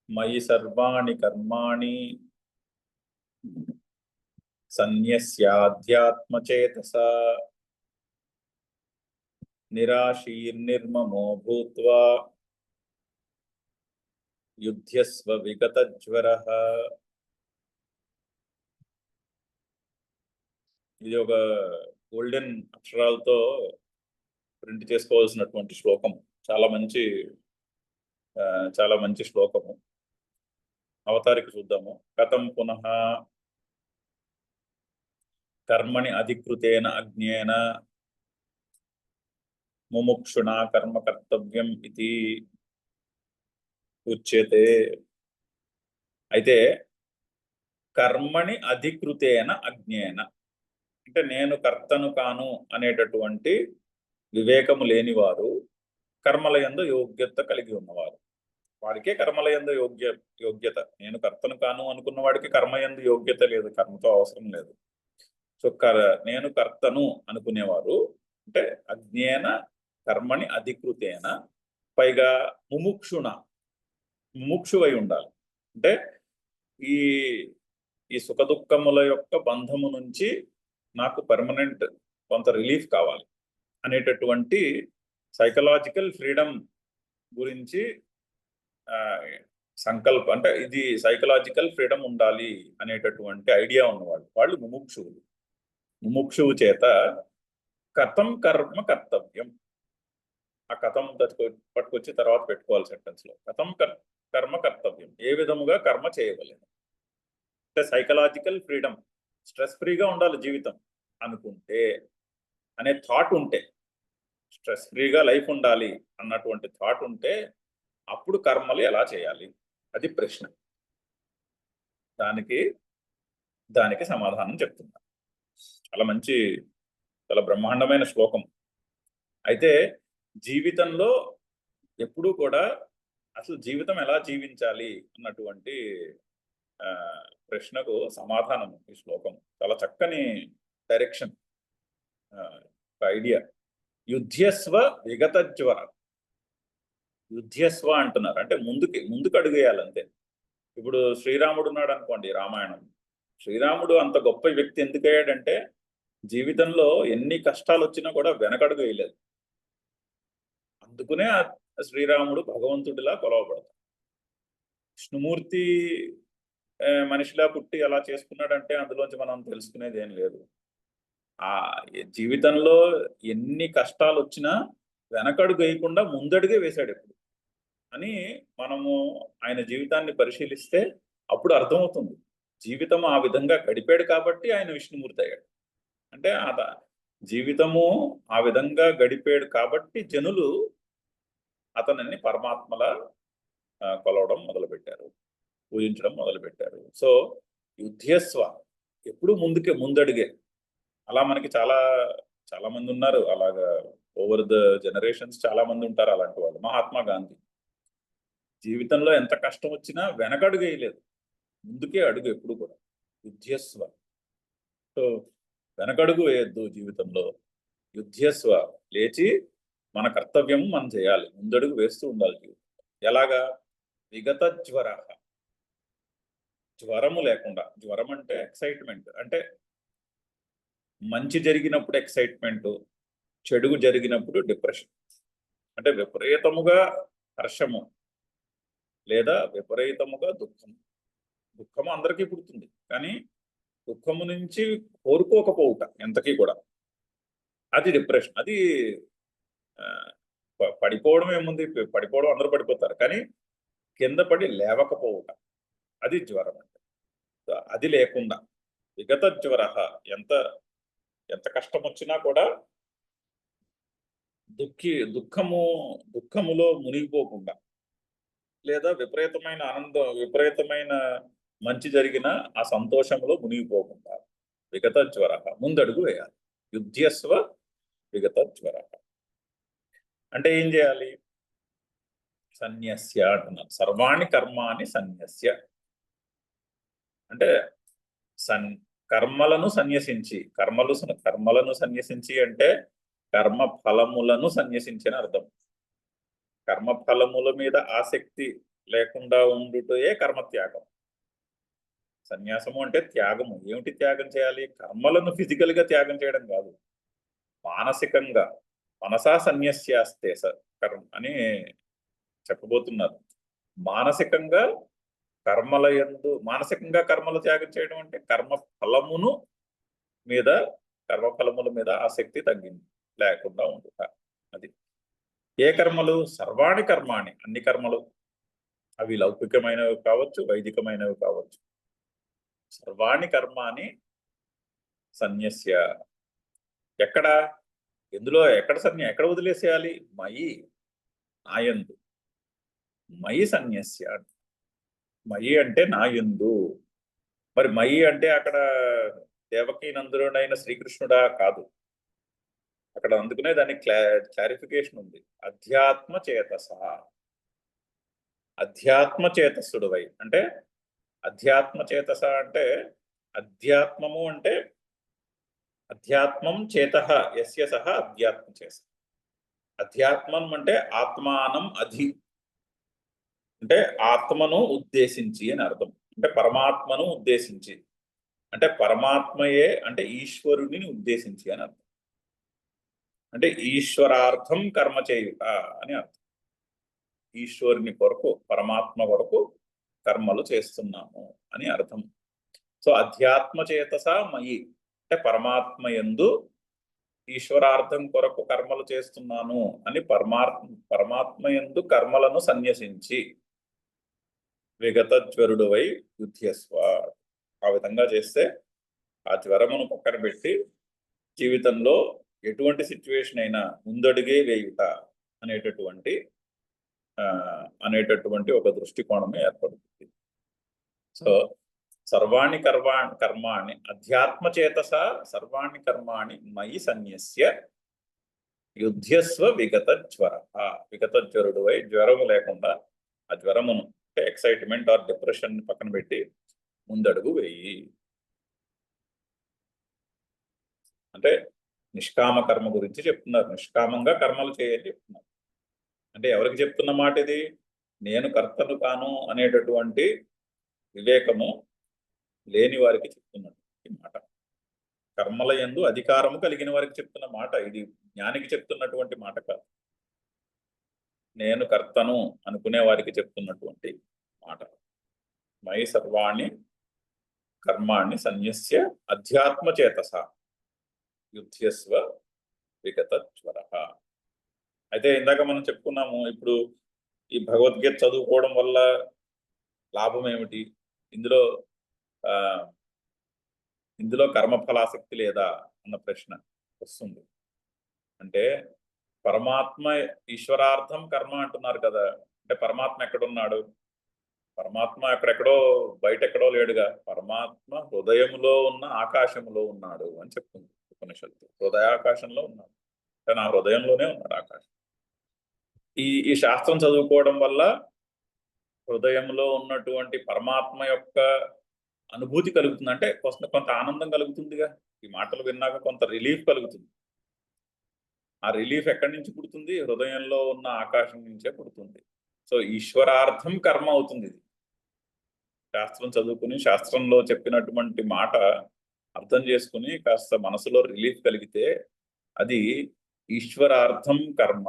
మయి సర్వాణి కర్మాణి సన్యస్యాధ్యాత్మచేతసా నిరాశీర్నిర్మమో భూత్వా యుధ్యస్వ విగతజ్వరః. ఇది ఒక గోల్డెన్ అక్షరాలతో ప్రింట్ చేసుకోవాల్సినటువంటి శ్లోకం. చాలా మంచి శ్లోకము. అవతారిక చూద్దాము. కథం పునః కర్మణి అధికృతేన అజ్ఞేన ముముక్షుణా కర్మ కర్తవ్యం ఇది ఉచ్యతే. అయితే కర్మణి అధికృతేన అజ్ఞేన అంటే నేను కర్తను కాను అనేటటువంటి వివేకము లేనివారు కర్మలయందు యోగ్యత కలిగి ఉన్నవారు. వాడికే కర్మలయందు యోగ్యత. నేను కర్తను కాను అనుకున్న వాడికి కర్మయందు యోగ్యత లేదు, కర్మతో అవసరం లేదు. సో నేను కర్తను అనుకునేవారు అంటే అజ్ఞేన కర్మని అధికృతేన, పైగా ముముక్షువై ఉండాలి. అంటే ఈ ఈ సుఖ దుఃఖముల యొక్క బంధము నుంచి నాకు పర్మనెంట్ కొంత రిలీఫ్ కావాలి అనేటటువంటి సైకలాజికల్ ఫ్రీడమ్ గురించి సంకల్పం, అంటే ఇది సైకలాజికల్ ఫ్రీడమ్ ఉండాలి అనేటటువంటి ఐడియా ఉన్నవాళ్ళు వాళ్ళు ముముక్షువు చేత కథం కర్మ కర్తవ్యం. ఆ కథం పట్టుకొచ్చి తర్వాత పెట్టుకోవాలి సెంటెన్స్ లో. కథం కర్మ కర్తవ్యం, ఏ విధముగా కర్మ చేయవలేదు. అంటే సైకలాజికల్ ఫ్రీడమ్, స్ట్రెస్ ఫ్రీగా ఉండాలి జీవితం అనుకుంటే, అనే థాట్ ఉంటే, స్ట్రెస్ ఫ్రీగా లైఫ్ ఉండాలి అన్నటువంటి థాట్ ఉంటే అప్పుడు కర్మలు ఎలా చేయాలి అది ప్రశ్న. దానికి సమాధానం చెప్తున్నా. చాలా మంచి, చాలా బ్రహ్మాండమైన శ్లోకం. అయితే జీవితంలో ఎప్పుడూ కూడా అసలు జీవితం ఎలా జీవించాలి అన్నటువంటి ప్రశ్నకు సమాధానం ఈ శ్లోకం. చాలా చక్కని డైరెక్షన్, ఐడియా. యుధ్యస్వ విగత జ్వర. యుధ్యస్వ అంటున్నారు అంటే ముందుకు అడుగేయాలంతే. ఇప్పుడు శ్రీరాముడు ఉన్నాడు అనుకోండి రామాయణం. శ్రీరాముడు అంత గొప్ప వ్యక్తి ఎందుకయ్యాడంటే జీవితంలో ఎన్ని కష్టాలు వచ్చినా కూడా వెనకడుగు వేయలేదు. అందుకునే శ్రీరాముడు భగవంతుడిలా కొలవబడతాడు. విష్ణుమూర్తి మనిషిలా పుట్టి అలా చేసుకున్నాడంటే అందులోంచి మనం తెలుసుకునేది ఏం లేదు. ఆ జీవితంలో ఎన్ని కష్టాలు వచ్చినా వెనకడుగు వేయకుండా ముందడుగే వేశాడు ఎప్పుడు అని మనము ఆయన జీవితాన్ని పరిశీలిస్తే అప్పుడు అర్థమవుతుంది. జీవితం ఆ విధంగా గడిపాడు కాబట్టి ఆయన విష్ణుమూర్తి అయ్యాడు. అంటే జీవితము ఆ విధంగా గడిపాడు కాబట్టి జనులు అతనిని పరమాత్మలా కొలవడం మొదలుపెట్టారు, పూజించడం మొదలుపెట్టారు. సో యుధ్యస్వ, ఎప్పుడు ముందడుగే. అలా మనకి చాలా మంది ఉన్నారు. అలాగా ఓవర్ ద జనరేషన్స్ చాలా మంది ఉంటారు అలాంటి వాళ్ళు. మహాత్మా గాంధీ జీవితంలో ఎంత కష్టం వచ్చినా వెనకడుగు వేయలేదు, ముందుకే అడుగు ఎప్పుడు కూడా. యుధ్యస్వ. సో వెనకడుగు వేయద్దు జీవితంలో, యుధ్యస్వ, లేచి మన కర్తవ్యం మనం చేయాలి, ముందడుగు వేస్తూ ఉండాలి జీవితం. ఎలాగా? విగత జ్వర, జ్వరము లేకుండా. జ్వరం అంటే ఎక్సైట్మెంట్, అంటే మంచి జరిగినప్పుడు ఎక్సైట్మెంట్, చెడుగు జరిగినప్పుడు డిప్రెషన్. అంటే విపరీతముగా హర్షము లేదా విపరీతముగా దుఃఖము అందరికీ పుడుతుంది, కానీ దుఃఖము నుంచి కోరుకోకపోవుట ఎంతకీ కూడా, అది డిప్రెషన్. అది పడిపోవడం ఏముంది, పడిపోవడం అందరూ పడిపోతారు, కానీ కింద పడి లేవకపోవుట అది జ్వరం అంటే. అది లేకుండా విగత జ్వర, ఎంత కష్టం వచ్చినా కూడా దుఃఖములో మునిగిపోకుండా, లేదా విపరీతమైన ఆనందం, విపరీతమైన మంచి జరిగిన ఆ సంతోషంలో మునిగిపోకుండా విగత జ్వర, ముందడుగు వేయాలి. యుధ్యస్వ విగత జ్వర అంటే ఏం చేయాలి? సన్యస్య అంటున్నారు. సర్వాణి కర్మాని సన్యస్య అంటే కర్మలను సన్యసించి, కర్మలను సన్యసించి అంటే కర్మ ఫలములను సన్యసించిన అర్థం. కర్మ ఫలముల మీద ఆసక్తి లేకుండా ఉండుటే కర్మత్యాగం. సన్యాసము అంటే త్యాగము. ఏమిటి త్యాగం చేయాలి? కర్మలను ఫిజికల్ గా త్యాగం చేయడం కాదు, మానసికంగా. మనసా సన్యస్యాస్తే కర్మ అని చెప్పబోతున్నారు. మానసికంగా మానసికంగా కర్మలు త్యాగం చేయడం అంటే కర్మఫలముల మీద ఆసక్తి లేకుండా ఉండుట. అది ఏ కర్మలు? సర్వాణి కర్మాణి, అన్ని కర్మలు, అవి లౌకికమైనవి కావచ్చు, వైదికమైనవి కావచ్చు. సర్వాణి కర్మాని సన్యస్య. ఎక్కడ వదిలేసేయాలి? మయి, నాయందు. మయి సన్యస్య. మయి అంటే నాయందు. మరి మయి అంటే అక్కడ దేవకీ నందుడైన శ్రీకృష్ణుడా? కాదు. అక్కడ అందుకునే దానికి క్లారిఫికేషన్ ఉంది. అధ్యాత్మ చేతస, అధ్యాత్మ చేతస్సుడువై అంటే అధ్యాత్మ చేతస అంటే అధ్యాత్మము అంటే అధ్యాత్మం చేత యస్య సహ అధ్యాత్మ చేత. అధ్యాత్మం అంటే ఆత్మానం అధి అంటే ఆత్మను ఉద్దేశించి అని అర్థం. అంటే పరమాత్మను ఉద్దేశించి అంటే పరమాత్మయే అంటే ఈశ్వరుని ఉద్దేశించి అని అర్థం. అంటే ఈశ్వరార్థం కర్మ చేయుట అని అర్థం. ఈశ్వరుని కొరకు పరమాత్మ కొరకు కర్మలు చేస్తున్నాము అని అర్థం. సో అధ్యాత్మ చేతస మయి అంటే పరమాత్మ యందు ఈశ్వరార్థం కొరకు కర్మలు చేస్తున్నాను అని పరమాత్మ యందు కర్మలను సన్యసించి విగత జ్వరుడువై యుధ్యస్వ. ఆ విధంగా చేస్తే ఆ జ్వరమును పక్కన పెట్టి జీవితంలో ఎటువంటి సిచ్యువేషన్ అయినా ముందడుగే వేయుట అనేటటువంటి ఒక దృష్టికోణమే ఏర్పడుతుంది. సో సర్వాణి కర్మాణి అధ్యాత్మ చేతస సర్వాణి కర్మాణి మయి సన్యస్య యుధ్యస్వ విగత జ్వర. విగత జ్వరుడువై జ్వరము లేకుండా ఆ జ్వరమును అంటే ఎక్సైట్మెంట్ ఆర్ డిప్రెషన్ పక్కన పెట్టి ముందడుగు వేయి. అంటే నిష్కామ కర్మ గురించి చెప్తున్నారు. నిష్కామంగా కర్మలు చేయని చెప్తున్నారు. అంటే ఎవరికి చెప్తున్న మాట ఇది? నేను కర్తను కాను అనేటటువంటి వివేకము లేని వారికి చెప్తున్నటువంటి మాట. కర్మల యందు అధికారము కలిగిన వారికి చెప్తున్న మాట ఇది. జ్ఞానికి చెప్తున్నటువంటి మాట కాదు. నేను కర్తను అనుకునే వారికి చెప్తున్నటువంటి మాట. మయి సర్వాణి కర్మాణి సన్యస్య అధ్యాత్మ చేతస యుధ్యస్వ విగత జ్వర. అయితే ఇందాక మనం చెప్పుకున్నాము, ఇప్పుడు ఈ భగవద్గీత చదువుకోవడం వల్ల లాభం ఏమిటి? ఇందులో కర్మఫలాసక్తి లేదా అన్న ప్రశ్న వస్తుంది. అంటే పరమాత్మ ఈశ్వరార్థం కర్మ అంటున్నారు కదా. అంటే పరమాత్మ ఎక్కడున్నాడు? పరమాత్మ ఎక్కడెక్కడో బయటెక్కడో లేడుగా. పరమాత్మ హృదయములో ఉన్న ఆకాశములో ఉన్నాడు అని చెప్తుంది ఉపనిషత్తు. హృదయాకాశంలో ఉన్నాడు. నా హృదయంలోనే ఉన్నాడు ఆకాశం. ఈ శాస్త్రం చదువుకోవడం వల్ల హృదయంలో ఉన్నటువంటి పరమాత్మ యొక్క అనుభూతి కలుగుతుంది. అంటే కొంత ఆనందం కలుగుతుందిగా. ఈ మాటలు విన్నాక కొంత రిలీఫ్ కలుగుతుంది. ఆ రిలీఫ్ ఎక్కడి నుంచి పుడుతుంది? హృదయంలో ఉన్న ఆకాశం నుంచే పుడుతుంది. సో ఈశ్వరార్థం కర్మ అవుతుంది ఇది. శాస్త్రం చదువుకుని శాస్త్రంలో చెప్పినటువంటి మాట అర్థం చేసుకుని కాస్త మనసులో రిలీఫ్ కలిగితే అది ఈశ్వరార్థం కర్మ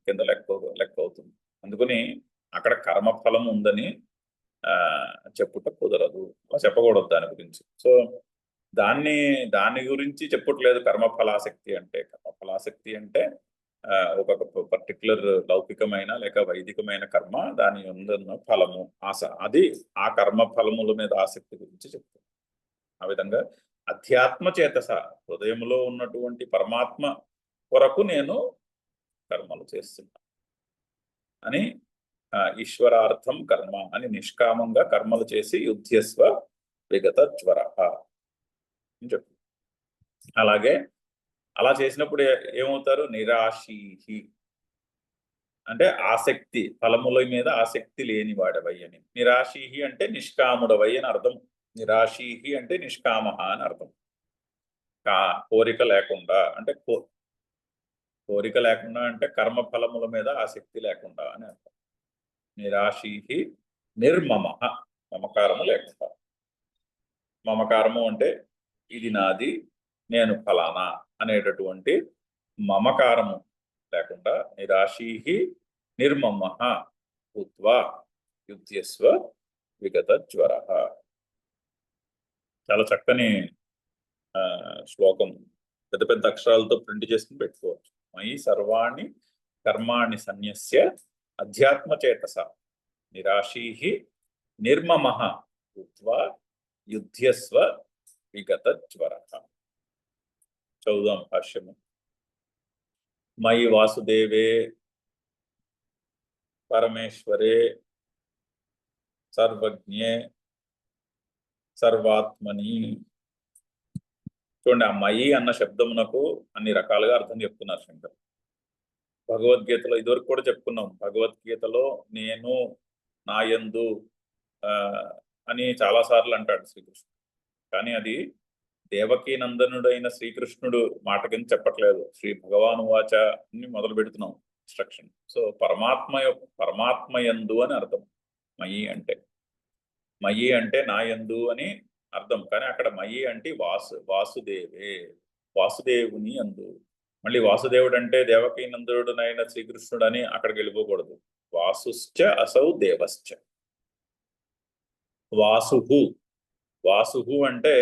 కింద లెక్క అవుతుంది. అందుకని అక్కడ కర్మఫలం ఉందని చెప్పుట కుదరదు, చెప్పకూడదు దాని గురించి. సో దాని గురించి చెప్పట్లేదు కర్మఫలాసక్తి అంటే. కర్మఫలాసక్తి అంటే ఒక పర్టికులర్ లౌకికమైన లేక వైదికమైన కర్మ, దాని ఉన్న ఫలము ఆశ, అది ఆ కర్మ ఫలముల మీద ఆసక్తి గురించి చెప్తుంది. ఆ విధంగా అధ్యాత్మ చేతస హృదయంలో ఉన్నటువంటి పరమాత్మ కొరకు నేను కర్మలు చేస్తున్నా అని ఈశ్వరార్థం కర్మ అని నిష్కామంగా కర్మలు చేసి యుధ్యస్వ విగత జ్వర అని చెప్పు. అలాగే అలా చేసినప్పుడు ఏమవుతారు? నిరాశీహి అంటే ఆసక్తి, ఫలముల మీద ఆసక్తి లేనివాడవై అని. నిరాశీహి అంటే నిష్కాముడవై అని అర్థం. నిరాశీహి అంటే నిష్కామ అని అర్థం. కోరిక లేకుండా అంటే కోరిక లేకుండా అంటే కర్మ ఫలముల మీద ఆసక్తి లేకుండా అని అర్థం. నిరాశీహి నిర్మమ, మమకారము లేకుండా. మమకారము అంటే ఇది నాది, నేను ఫలానా అనేటటువంటి మమకారము లేకుండా నిరాశీహి నిర్మమ భూత్వా యుధ్యస్వ విగత జ్వర. చాలా చక్కని శ్లోకం. పెద్ద పెద్ద అక్షరాలతో ప్రింట్ చేసుకుని పెట్టుకోవచ్చు. మయి సర్వాణి కర్మాణి సన్యస్య అధ్యాత్మ చేతస నిరాశీహి నిర్మమ భూత్వా యుధ్యస్వ విగత జ్వర. చదువుదాం భాష్యము. మయి వాసుదేవే పరమేశ్వరే సర్వజ్ఞే సర్వాత్మని చూడండి, ఆ మయి అన్న శబ్దమునకు అన్ని రకాలుగా అర్థం చెప్తున్నారు శంకర్. భగవద్గీతలో ఇదివరకు కూడా చెప్పుకున్నాం, భగవద్గీతలో నేను, నా యందు అని చాలాసార్లు అంటాడు శ్రీకృష్ణుడు. కానీ అది దేవకీ నందనుడైన శ్రీకృష్ణుడు మాట కింద చెప్పట్లేదు. శ్రీ భగవాను వాచ అని మొదలు పెడుతున్నాం ఇన్స్ట్రక్షన్. సో పరమాత్మ యందు అని అర్థం. మయి అంటే నా యందు అని అర్థం. కానీ అక్కడ మయి అంటే వాసుదేవే, వాసుదేవుని యందు. మళ్ళీ వాసుదేవుడు అంటే దేవకీ నందుడునైన శ్రీకృష్ణుడు అని అక్కడికి వెళ్ళిపోకూడదు. వాసుశ్చ అసౌ దేవశ్చ. వాసుహు అంటే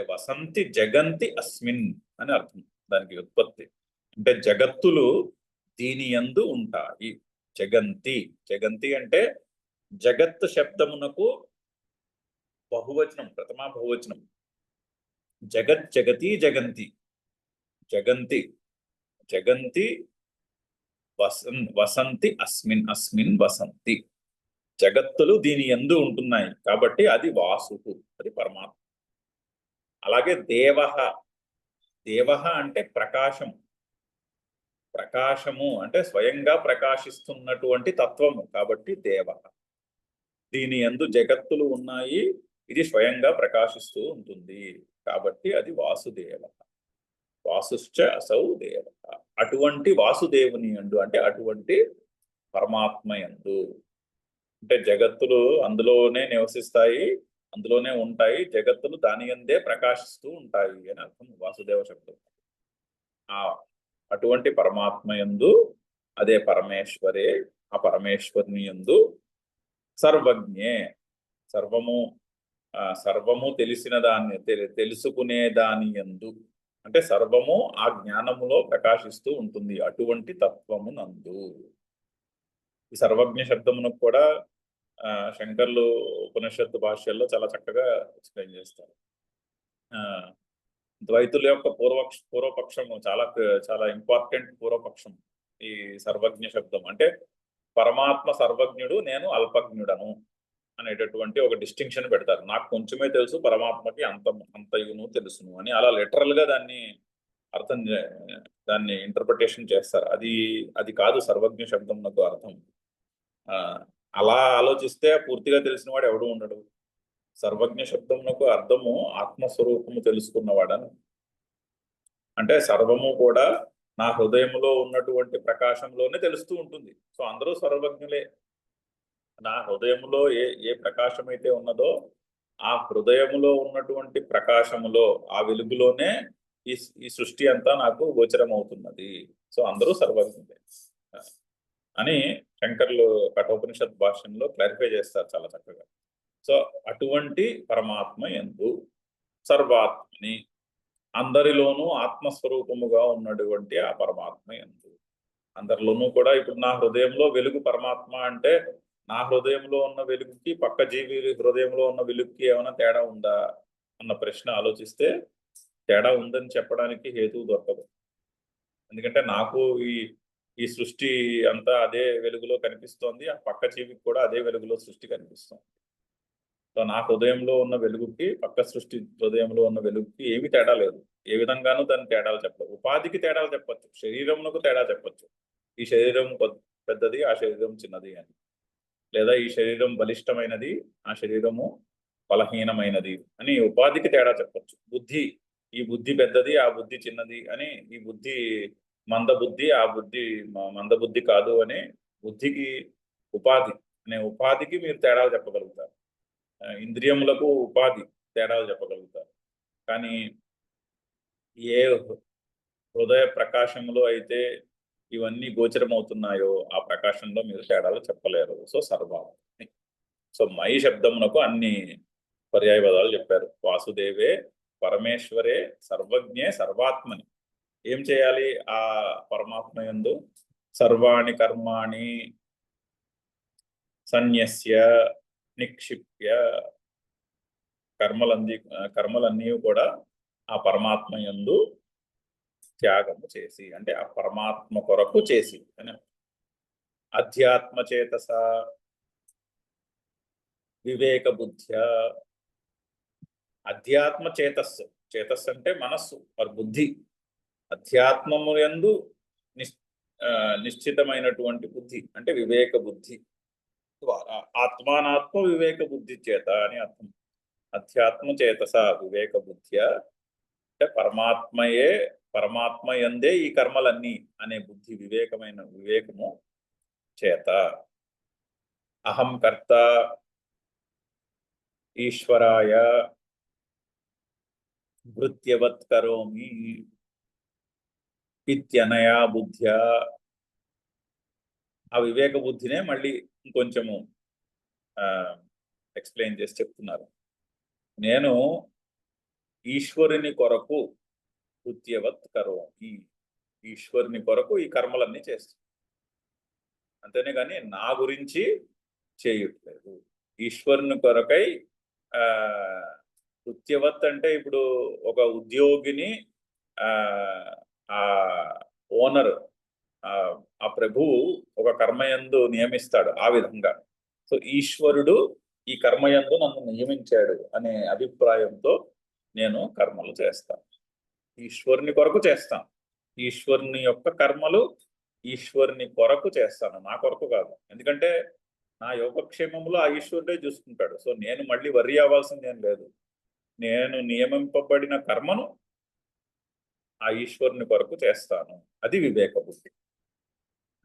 వసంతి జగంతి అస్మిన్ అని అర్థం. దానికి ఉత్పత్తి అంటే జగత్తులు దీని యందు ఉంటాయి. జగంతి అంటే జగత్ శబ్దమునకు బహువచనం, ప్రథమా బహువచనం. జగతి జగంతి వసంతి అస్మిన్ వసంతి. జగత్తులు దీని యందు ఉంటున్నాయి కాబట్టి అది వాసుకు, అది పరమాత్మ. అలాగే దేవ అంటే ప్రకాశము అంటే స్వయంగా ప్రకాశిస్తున్నటువంటి తత్వము కాబట్టి దేవ. దీని యందు జగత్తులు ఉన్నాయి, ఇది స్వయంగా ప్రకాశిస్తూ ఉంటుంది కాబట్టి అది వాసుదేవ. వాసుశ్చ అసౌ దేవ. అటువంటి వాసుదేవుని యందు అంటే అటువంటి పరమాత్మ యందు అంటే జగత్తులు అందులోనే నివసిస్తాయి, అందులోనే ఉంటాయి, జగత్తులు దాని యందే ప్రకాశిస్తూ ఉంటాయి అని అర్థం వాసుదేవ శబ్దం. అటువంటి పరమాత్మ యందు, అదే పరమేశ్వరే, ఆ పరమేశ్వరుని యందు సర్వజ్ఞే, సర్వము తెలిసిన దాన్ని తెలుసుకునే దాని యందు అంటే సర్వము ఆ జ్ఞానములో ప్రకాశిస్తూ ఉంటుంది, అటువంటి తత్వము నందు. ఈ సర్వజ్ఞ శబ్దమునకు కూడా శంకర్లు ఉపనిషత్తు భాష్యాల్లో చాలా చక్కగా ఎక్స్ప్లెయిన్ చేస్తారు. ద్వైతుల యొక్క పూర్వపక్షము చాలా ఇంపార్టెంట్ పూర్వపక్షం ఈ సర్వజ్ఞ శబ్దం. అంటే పరమాత్మ సర్వజ్ఞుడు, నేను అల్పజ్ఞుడను అనేటటువంటి ఒక డిస్టింక్షన్ పెడతారు. నాకు కొంచెమే తెలుసు, పరమాత్మకి అంతయును తెలుసును అని అలా లిటరల్ గా దాన్ని ఇంటర్ప్రిటేషన్ చేస్తారు. అది కాదు సర్వజ్ఞ శబ్దం నాకు అర్థం. అలా ఆలోచిస్తే పూర్తిగా తెలిసిన వాడు ఎవడు ఉండడు. సర్వజ్ఞ శబ్దమునకు అర్థము ఆత్మస్వరూపము తెలుసుకున్నవాడని. అంటే సర్వము కూడా నా హృదయంలో ఉన్నటువంటి ప్రకాశంలోనే తెలుస్తూ ఉంటుంది. సో అందరూ సర్వజ్ఞులే. నా హృదయములో ఏ ప్రకాశం అయితే ఉన్నదో ఆ హృదయములో ఉన్నటువంటి ప్రకాశములో, ఆ వెలుగులోనే ఈ సృష్టి అంతా నాకు గోచరం అవుతున్నది. సో అందరూ సర్వజ్ఞులే అని శంకర్లు కఠోపనిషత్ భాష్యంలో క్లారిఫై చేస్తారు చాలా చక్కగా. సో అటువంటి పరమాత్మ యందు సర్వాత్మని, అందరిలోనూ ఆత్మస్వరూపముగా ఉన్నటువంటి ఆ పరమాత్మ యందు, అందరిలోనూ కూడా ఇప్పుడు నా హృదయంలో వెలుగు పరమాత్మ అంటే నా హృదయంలో ఉన్న వెలుగుకి పక్క జీవి హృదయంలో ఉన్న వెలుగుకి ఏమైనా తేడా ఉందా అన్న ప్రశ్న ఆలోచిస్తే తేడా ఉందని చెప్పడానికి హేతువు దొరకదు. ఎందుకంటే నాకు ఈ సృష్టి అంతా అదే వెలుగులో కనిపిస్తోంది, ఆ పక్క జీవికి కూడా అదే వెలుగులో సృష్టి కనిపిస్తుంది. సో నా హృదయంలో ఉన్న వెలుగుకి పక్క సృష్టి హృదయంలో ఉన్న వెలుగుకి ఏమి తేడా లేదు. ఏ విధంగానూ దాని తేడాలు చెప్పలేదు. ఉపాధికి తేడాలు చెప్పచ్చు, శరీరమునకు తేడా చెప్పచ్చు. ఈ శరీరం పెద్దది, ఆ శరీరం చిన్నది అని. లేదా ఈ శరీరం బలిష్టమైనది, ఆ శరీరము బలహీనమైనది అని ఉపాధికి తేడా చెప్పచ్చు. ఈ బుద్ధి పెద్దది, ఆ బుద్ధి చిన్నది అని, ఈ బుద్ధి మందబుద్ధి, ఆ బుద్ధి మందబుద్ధి కాదు అనే బుద్ధికి ఉపాధికి మీరు తేడాలు చెప్పగలుగుతారు. ఇంద్రియములకు ఉపాధి తేడాలు చెప్పగలుగుతారు. కానీ ఏ హృదయ ప్రకాశంలో అయితే ఇవన్నీ గోచరమవుతున్నాయో ఆ ప్రకాశంలో మీరు తేడాలు చెప్పలేరు. సో సర్వాత్మని. సో మై శబ్దమునకు అన్ని పర్యాయ పదాలు చెప్పారు. వాసుదేవే, పరమేశ్వరే, సర్వజ్ఞే, సర్వాత్మని. ఏం చేయాలి ఆ పరమాత్మ యందు? సర్వాణి కర్మాణి సన్యస్య నిక్షిప్య, కర్మలన్నీ కూడా ఆ పరమాత్మ యందు త్యాగము చేసి, అంటే ఆ పరమాత్మ కొరకు చేసి అని. అధ్యాత్మ చేతస వివేక బుద్ధ్య. అధ్యాత్మ చేతస్సు చేతస్సు అంటే మనస్సు మరి బుద్ధి. అధ్యాత్మము యందు నిశ్చితమైనటువంటి బుద్ధి అంటే వివేక బుద్ధి ద్వారా ఆత్మానాత్మ వివేక బుద్ధి చేత అని అర్థం. అధ్యాత్మ చేతస వివేక బుద్ధ్య అంటే పరమాత్మ యందే ఈ కర్మలన్నీ అనే బుద్ధి వివేకము చేత అహం కర్త ఈశ్వరాయ భృత్యవత్ కరోమి ఇత్యనయా బుద్ధ్యా. ఆ వివేక బుద్ధినే మళ్ళీ ఇంకొంచెము ఎక్స్ప్లెయిన్ చేసి చెప్తున్నారు. నేను ఈశ్వరుని కొరకు భృత్యవత్ కరోమి, ఈశ్వరుని కొరకు ఈ కర్మలన్నీ చేస్తాను, అంతేనే కానీ నా గురించి చేయట్లేదు. ఈశ్వరుని కొరకై భృత్యవత్ అంటే ఇప్పుడు ఒక ఉద్యోగిని ఆ ఓనర్ ఆ ప్రభువు ఒక కర్మయందు నియమిస్తాడు, ఆ విధంగా. సో ఈశ్వరుడు ఈ కర్మయందు నన్ను నియమించాడు అనే అభిప్రాయంతో నేను కర్మలు చేస్తాను, ఈశ్వరుని కొరకు చేస్తాను. ఈశ్వరుని యొక్క కర్మలు ఈశ్వరుని కొరకు చేస్తాను, నా కొరకు కాదు. ఎందుకంటే నా యోగక్షేమంలో ఆ ఈశ్వరుడే చూసుకుంటాడు. సో నేను మళ్ళీ వర్రీ అవ్వాల్సింది ఏం లేదు. నేను నియమింపబడిన కర్మను ఆ ఈశ్వరుని కొరకు చేస్తాను, అది వివేక బుద్ధి.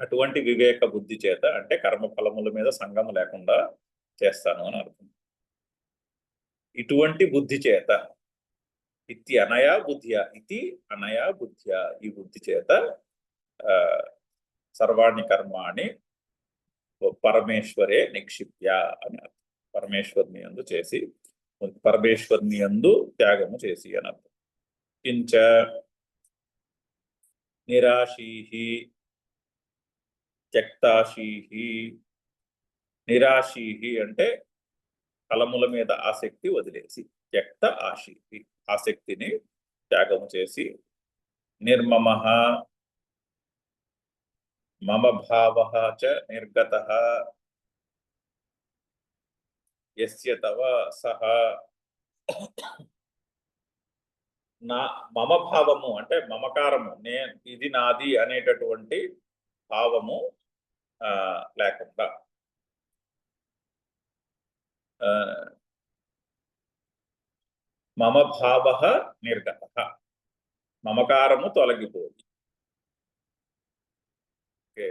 అటువంటి వివేక బుద్ధి చేత అంటే కర్మఫలముల మీద సంగము లేకుండా చేస్తాను అని అర్థం. ఇటువంటి బుద్ధి చేత ఇతి అనయా బుద్ధ్య, ఇతి అనయా బుద్ధ్య, ఈ బుద్ధి చేత సర్వాణి కర్మాణి పరమేశ్వరే నిక్షిప్య అని అర్థం. పరమేశ్వరుని యందు చేసి, పరమేశ్వరుని యందు త్యాగము చేసి అని అర్థం. కించ నిరాశీహి త్యక్తాశీహి. నిరాశీహి అంటే ఫలముల మీద ఆసక్తి వదిలేసి, త్యక్త ఆశీహి ఆసక్తిని త్యాగము చేసి, నిర్మమః మమ భావః చ నిర్గతః యస్య తవ సహ. నా మమ భావము అంటే మమకారము, ఇది నాది అనేటటువంటి భావము లేకుండా, మమ భావః నిర్గతః మమకారము తొలగిపోయి. ఓకే,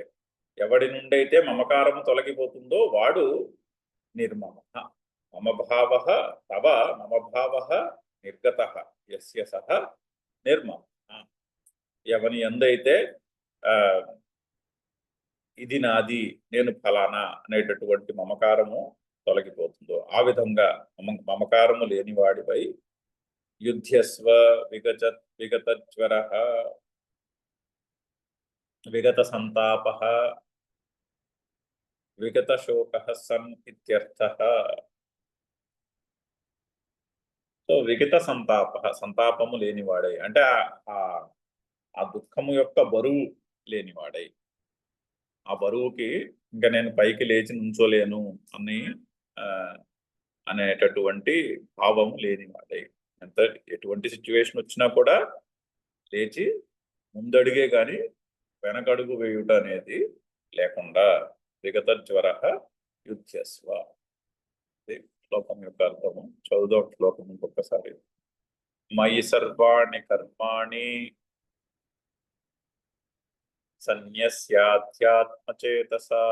ఎవడి నుండి అయితే మమకారము తొలగిపోతుందో వాడు నిర్మమ. మమ భావః తవ మమ భావః నిర్గతః యస్య సహ నిర్మమ. ఎవని ఎందైతే ఇది నాది, నేను ఫలానా అనేటటువంటి మమకారము తొలగిపోతుందో, ఆ విధంగా మమకారము లేని వాడిపై యుధ్యస్వ విగతజ్వరః విగత సంతాపః విగత శోకః సన్ ఇత్యర్థః. సో విగత సంతాపము లేనివాడై అంటే ఆ దుఃఖము యొక్క బరువు లేనివాడై, ఆ బరువుకి ఇంకా నేను పైకి లేచి నుంచోలేను అనేటటువంటి భావము లేనివాడై, ఎటువంటి సిచ్యువేషన్ వచ్చినా కూడా లేచి ముందడుగే కానీ వెనకడుగు వేయుట అనేది లేకుండా విగతజ్వరః యుధ్యస్వ. శ్లోకం యొక్క అర్థము. చదువుదో శ్లోకం ఇంకొకసారి. మయి సర్వాణి కర్మాణి సన్యస్యాధ్యాత్మచేతసా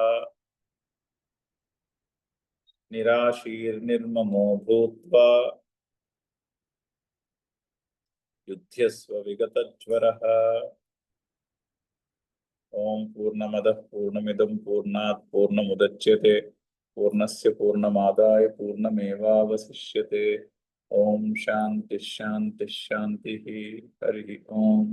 నిరాశీర్నిర్మమో భూత్వా యుధ్యస్వ విగతజ్వరః. ఓం పూర్ణమదః పూర్ణమిదం పూర్ణాత్ పూర్ణముదచ్యతే పూర్ణస్య పూర్ణమాదాయ పూర్ణమేవావశిష్యతే. ఓం శాంతి శాంతి శాంతి. హరి ఓం.